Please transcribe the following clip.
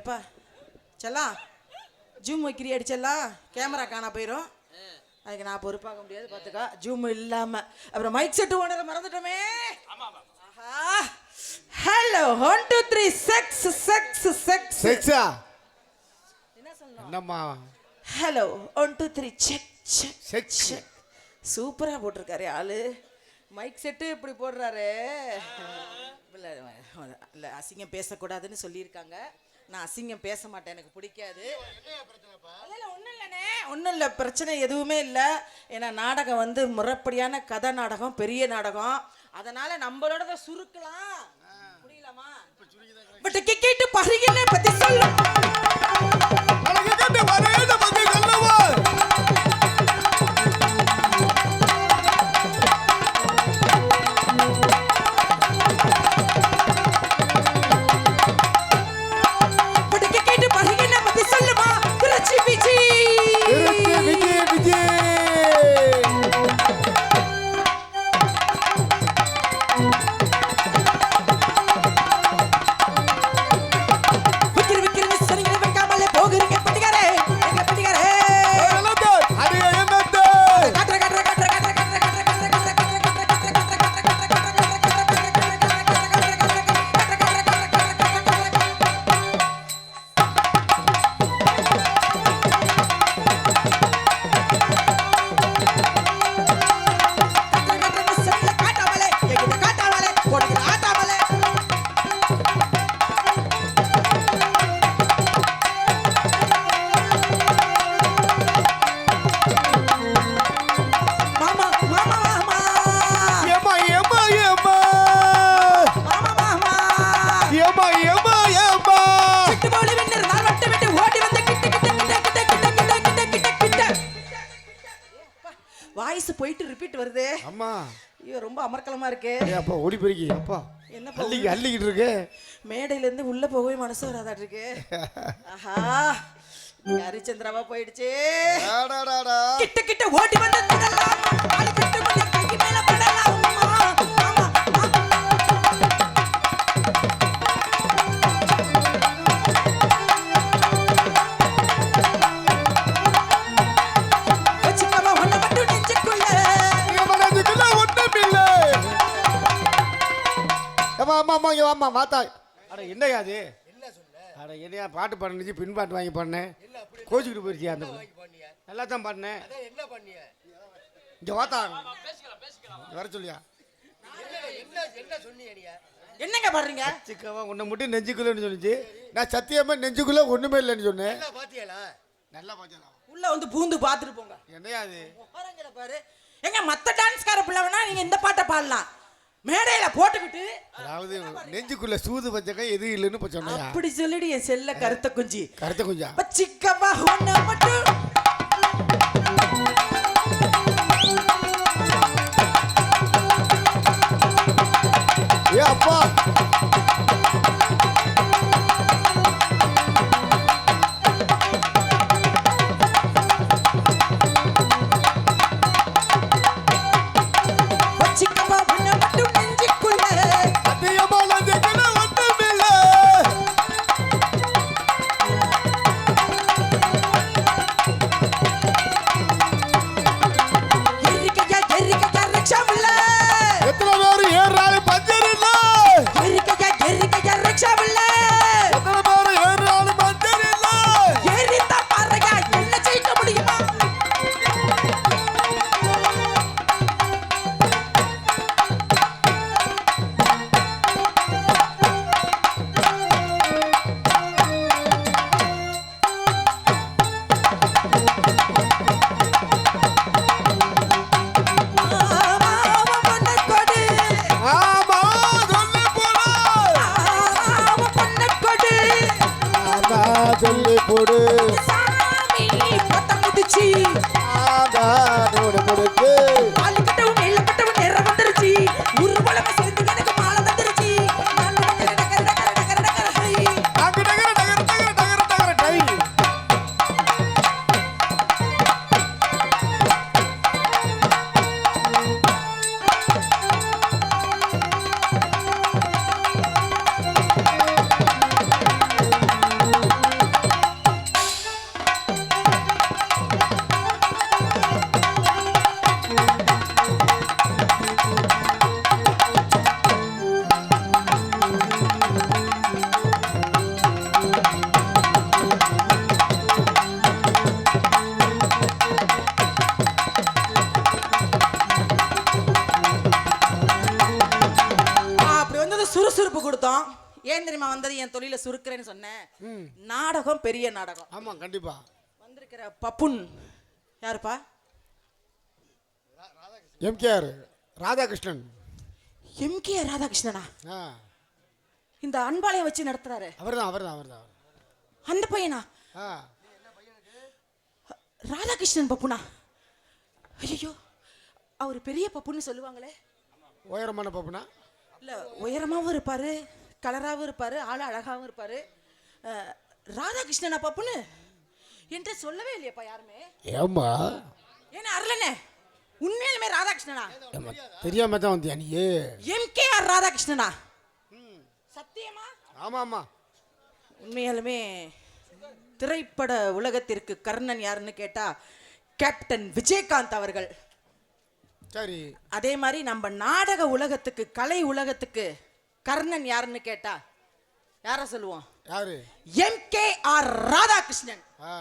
எப்பா செல்லாம் zoom வைக்கிறியா அடிச்செல்லாம் camera காணா போயிடும். அதுக்கு நான் பொறுப்பாக முடியாது பார்த்துக்கா. ஜூம் இல்லாம அப்புறம் மைக் செட்டு ஓனரை மறந்துட்டோமே. ஹலோ 1 2 3 செக்ஸ் செக்ஸ் செக்ஸ் செக்ஸா என்ன சொல்லணும்? என்னம்மா hello 1 2 3 check check checks check. சூப்பரா போட்டிருக்காரு ஆளு. மைக் செட்டு இப்படி போடுறாரு. இல்லை அசிங்கம் பேசக்கூடாதுன்னு சொல்லியிருக்காங்க. நான் அசிங்கம் பேச மாட்டேன், எனக்கு பிடிக்காது. ஒன்றும் இல்லை, பிரச்சனை எதுவுமே இல்லை. ஏன்னா நாடகம் வந்து முறைப்படியான கதை நாடகம், பெரிய நாடகம். அதனால நம்மளோட சுருக்கலாம் புரியலாமா? பட் கேட்டு பருகில பத்தி சொல்லு. வாய்ஸ் போயிட்டு ரிப்பீட் வருது. அம்மா ஐயோ ரொம்ப அமர்க்கலமா இருக்கு. அப்பா ஓடி போறீங்க. அப்பா என்ன அள்ளிக்கிட்டு இருக்கு. மேடையில இருந்து உள்ள போகவே மனசு வராதாட்டு இருக்கு. ஆஹா ஹரிச்சந்திராவா போயிடுச்சு. கிட்ட கிட்ட ஓடி வந்து திடலாம். காலி கட்டு வந்து கை மேல படலாம். அம்மா மாத்தா அட என்னையா அது? அட என்னையா பாட்டு பாடுனுச்சு, பின் பாட்டு வாங்கி பாடினேன். கோச்சிக்கிட்டு போயிருச்சியா அந்த நல்லா தான் பாடினேன். இங்க வாத்தா வர சொல்லியா. என்னங்க பாடுறீங்க? சிக்கவா உன்னை மட்டும் நெஞ்சுக்குள்ளன்னு சொல்லிச்சு. நான் சத்தியமா நெஞ்சுக்குள்ள ஒண்ணுமே இல்லைன்னு சொன்னேன். நல்லா பாத்தியா உள்ள வந்து பூந்து பாத்துட்டு போங்க. என்னையா அது பாரு எங்க மத்த டான்ஸ்கார பிள்ளைவனா நீங்க இந்த பாட்டை பாடலாம். மேடையில போட்டுக்கிட்டு அதாவது நெஞ்சுக்குள்ள சூது பச்சக்கை எது இல்லைன்னு சொன்னேன். அப்படி சொல்லிடு என் செல்ல கருத்த குஞ்சி. கருத்த குஞ்சா பச்சிக்கவா ஒண்ணு மட்டும் ஏ அப்பா சொல்லி போடு சாமி பத்த முடிச்சி ஆகானோட முடுக்கு ஆளுக்கிட்டவும் நெல்லக்கிட்டவும் நேர வந்துருச்சு. உருவலமா சேர்ந்து எனக்கு மாலை வந்துருச்சு. ஏன் தெரியுமா வந்தது? என் தொழில சுருக்குறேன்னு சொன்னேன். ம் நாடகம் பெரிய நாடகம். ஆமாம் கண்டிப்பாக. வந்திருக்கிற பப்புன் யாருப்பா? எம்கேஆர் ராதாகிருஷ்ணன். எம்கேஆர் ராதாகிருஷ்ணனா? ஆ இந்த அன்பாளையம் வச்சு நடத்துறாரு அவர் தான். அந்த பையனா? ஆ ராதாகிருஷ்ணன் பப்புனா? ஐயோ, அவர் பெரிய பப்புன்னு சொல்லுவாங்களே. உயரமான பாப்புனா? இல்ல, உயரமாவும் இருப்பாரு, கலராகவும் இருப்பாரு, ஆளு அழகாவும் இருப்பாரு. ராதாகிருஷ்ணனா பப்புன்னு என்கிட்ட சொல்லவே இல்லையப்பா யாருமே. ஏம்மா ஏன்னா அருளனே, உண்மையிலுமே ராதாகிருஷ்ணனா? தெரியாம தான் வந்தியா நீ? எம்கேஆர் ராதாகிருஷ்ணனா? சத்தியமா? ஆமாம்மா. உண்மையாலுமே திரைப்பட உலகத்திற்கு கர்ணன் யாருன்னு கேட்டா கேப்டன் விஜயகாந்த் அவர்கள். சரி. அதே மாதிரி நம்ம நாடக உலகத்துக்கு, கலை உலகத்துக்கு கர்ணன் யாருன்னு கேட்டா யார சொல்லுவோம்? யாரு? எம்கேஆர் ராதாகிருஷ்ணன். ஆ